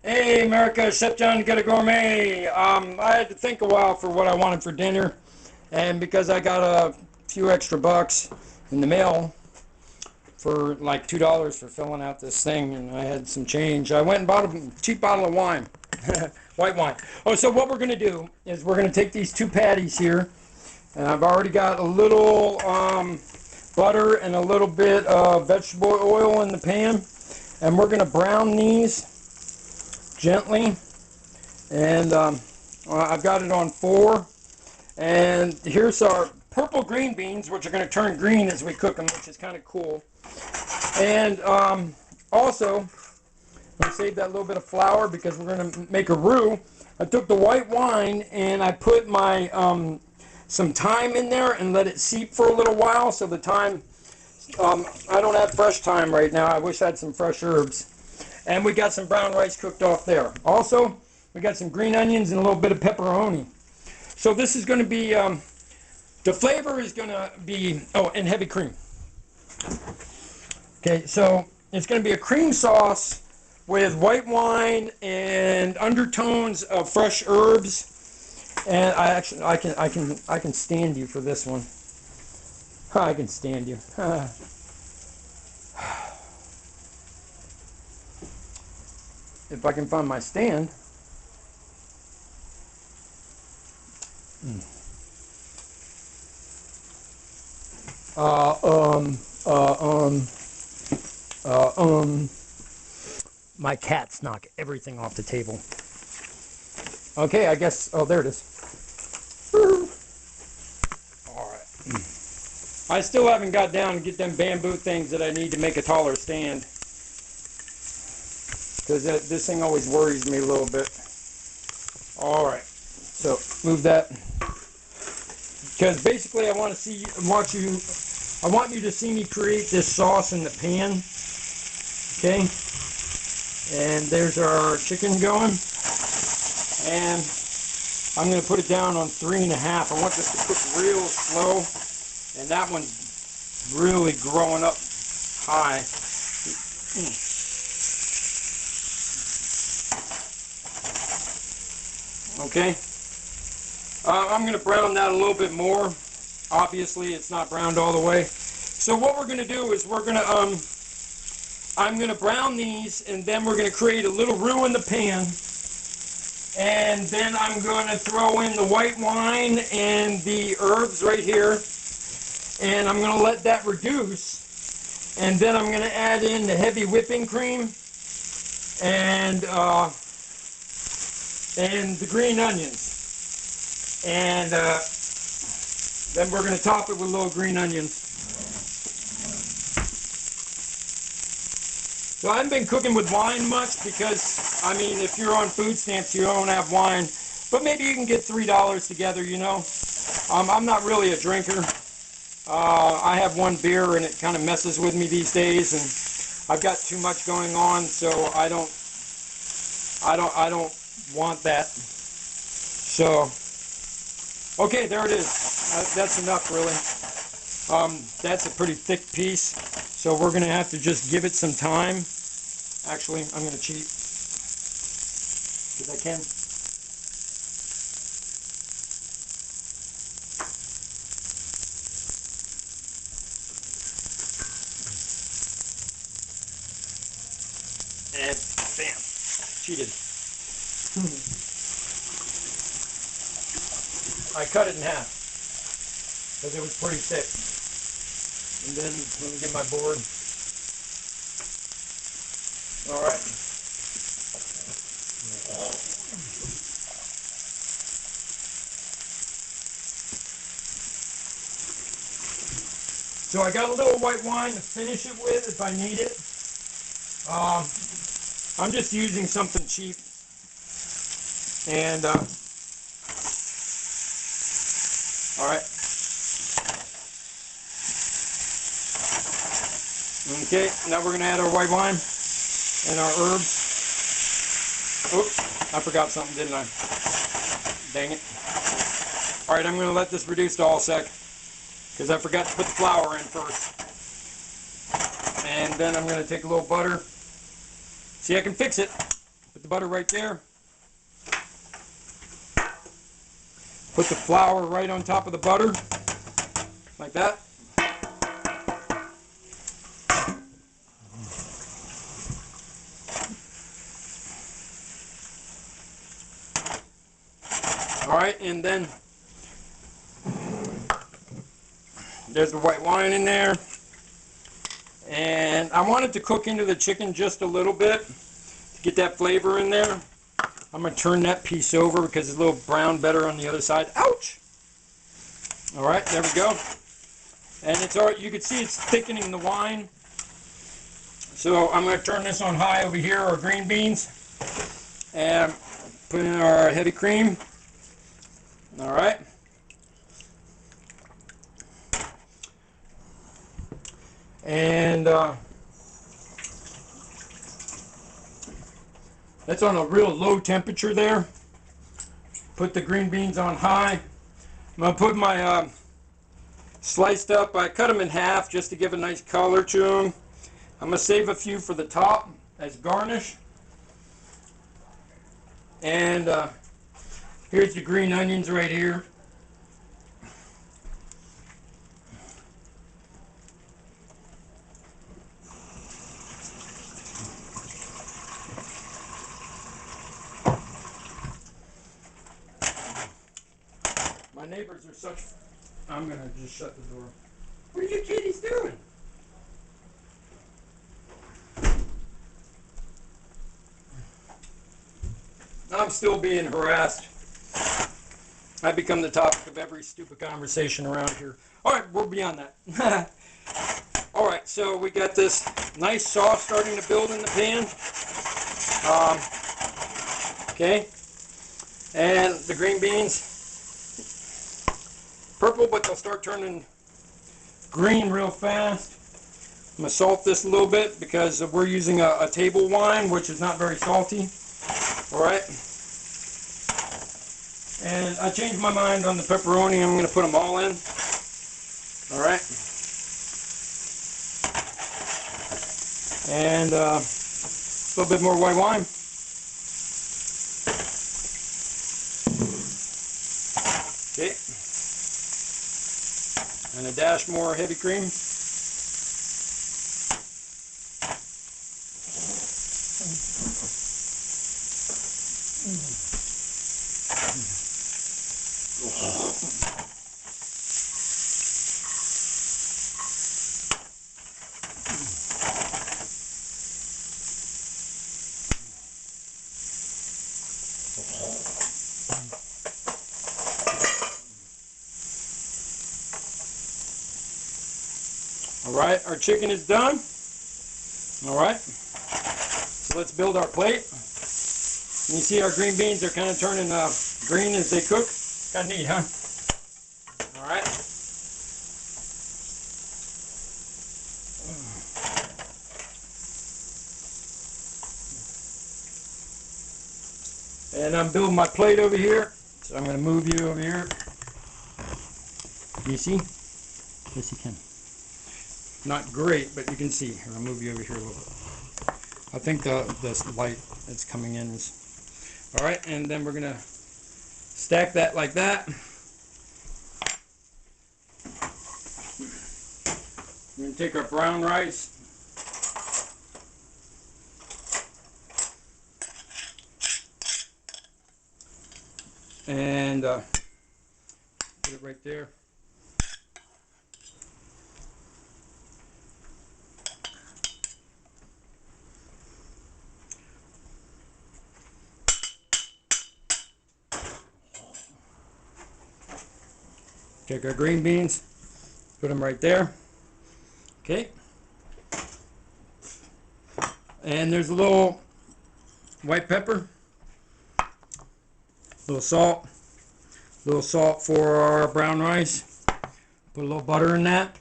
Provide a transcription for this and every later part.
Hey America, Chef John, Ghetto Gourmet. I had to think a while for what I wanted for dinner, and because I got a few extra bucks in the mail for like $2 for filling out this thing, and I had some change, I went and bought a cheap bottle of wine, white wine. Oh, so what we're going to do is we're going to take these two patties here, and I've already got a little butter and a little bit of vegetable oil in the pan, and we're going to brown these gently, and I've got it on 4, and here's our purple green beans, which are going to turn green as we cook them, which is kind of cool. And also, I'm going to save that little bit of flour because we're going to make a roux. I took the white wine and I put my some thyme in there and let it seep for a little while. So the thyme, I don't have fresh thyme right now. I wish I had some fresh herbs. And we got some brown rice cooked off there. Also, we got some green onions and a little bit of pepperoni. So this is going to be, the flavor is going to be, oh, and heavy cream. Okay, so it's going to be a cream sauce with white wine and undertones of fresh herbs. And I can stand you for this one. I can stand you. If I can find my stand. My cats knock everything off the table. Okay, I guess, oh, there it is. Alright. I still haven't got down to get them bamboo things that I need to make a taller stand. Because this thing always worries me a little bit. Alright, so move that. Because basically I want you to see me create this sauce in the pan. Okay? And there's our chicken going. And I'm going to put it down on 3.5. I want this to cook real slow. And that one's really growing up high. Okay, I'm going to brown that a little bit more. Obviously, it's not browned all the way. So what we're going to do is we're going to, I'm going to brown these, and then we're going to create a little roux in the pan. And then I'm going to throw in the white wine and the herbs right here. And I'm going to let that reduce. And then I'm going to add in the heavy whipping cream and the green onions, and then we're going to top it with little green onions. So I haven't been cooking with wine much because, I mean, if you're on food stamps, you don't have wine, but maybe you can get $3 together, you know. I'm not really a drinker. I have one beer and it kind of messes with me these days, and I've got too much going on, so I don't want that. So, okay, there it is. That's enough, really. That's a pretty thick piece, so we're going to have to just give it some time. Actually, I'm going to cheat, because I can. And bam, cheated. I cut it in half because it was pretty thick. And then let me get my board. All right. So I got a little white wine to finish it with if I need it. I'm just using something cheap. And all right. Okay, now we're going to add our white wine and our herbs. Oops, I forgot something, didn't I? Dang it. All right, I'm going to let this reduce to all sec because I forgot to put the flour in first. And then I'm going to take a little butter. See, I can fix it, but the butter right there. Put the flour right on top of the butter, like that. All right, and then there's the white wine in there. And I want it to cook into the chicken just a little bit to get that flavor in there. I'm going to turn that piece over because it's a little brown better on the other side. Ouch! All right, there we go. And it's all right. You can see it's thickening the wine. So I'm going to turn this on high over here, our green beans. And put in our heavy cream. All right. And that's on a real low temperature there. Put the green beans on high. I'm going to put my sliced up, I cut them in half just to give a nice color to them. I'm going to save a few for the top as garnish. And here's the green onions right here. My neighbors are such... I'm going to just shut the door. What are you kitties doing? I'm still being harassed. I become the topic of every stupid conversation around here. All right, we're beyond that. All right, so we got this nice sauce starting to build in the pan. Okay, and the green beans, purple, but they'll start turning green real fast. I'm going to salt this a little bit because we're using a table wine, which is not very salty. All right. And I changed my mind on the pepperoni. I'm going to put them all in. All right. And a little bit more white wine. Okay. And a dash more heavy cream. Alright, our chicken is done. Alright, so let's build our plate. And you see our green beans are kind of turning green as they cook. Kind of neat, huh? Alright. And I'm building my plate over here. So I'm going to move you over here. You see? Yes, you can. Not great, but you can see. I'll move you over here a little bit. I think this light that's coming in is... Alright, and then we're going to stack that like that. We're going to take our brown rice. And put it right there. Take our green beans, put them right there. Okay. And there's a little white pepper, a little salt for our brown rice. Put a little butter in that.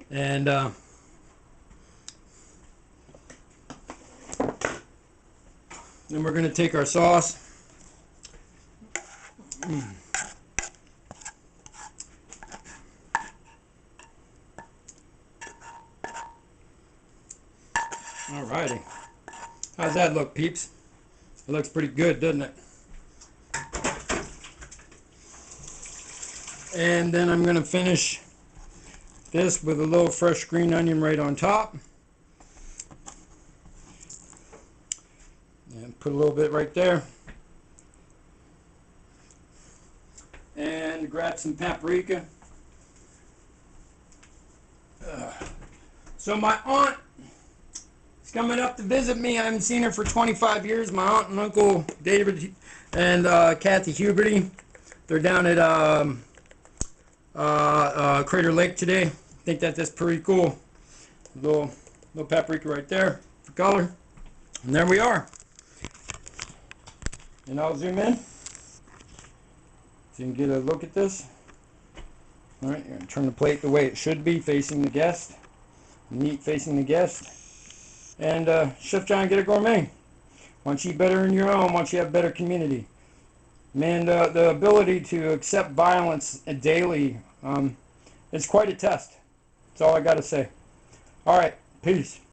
And then we're going to take our sauce. All right. exciting. How's that look, peeps? It looks pretty good, doesn't it? And then I'm going to finish this with a little fresh green onion right on top. And put a little bit right there. And grab some paprika. So my aunt is coming up to visit me. I haven't seen her for 25 years. My aunt and uncle David and Kathy Huberty. They're down at Crater Lake today. I think that's pretty cool. Little paprika right there for color. And there we are. And I'll zoom in so you can get a look at this. All right, you're going to turn the plate the way it should be, facing the guest. Meat facing the guest. And Chef John Ghetto Gourmet. Once you eat better in your own, once you have better community. Man, the ability to accept violence daily is quite a test. That's all I got to say. All right, peace.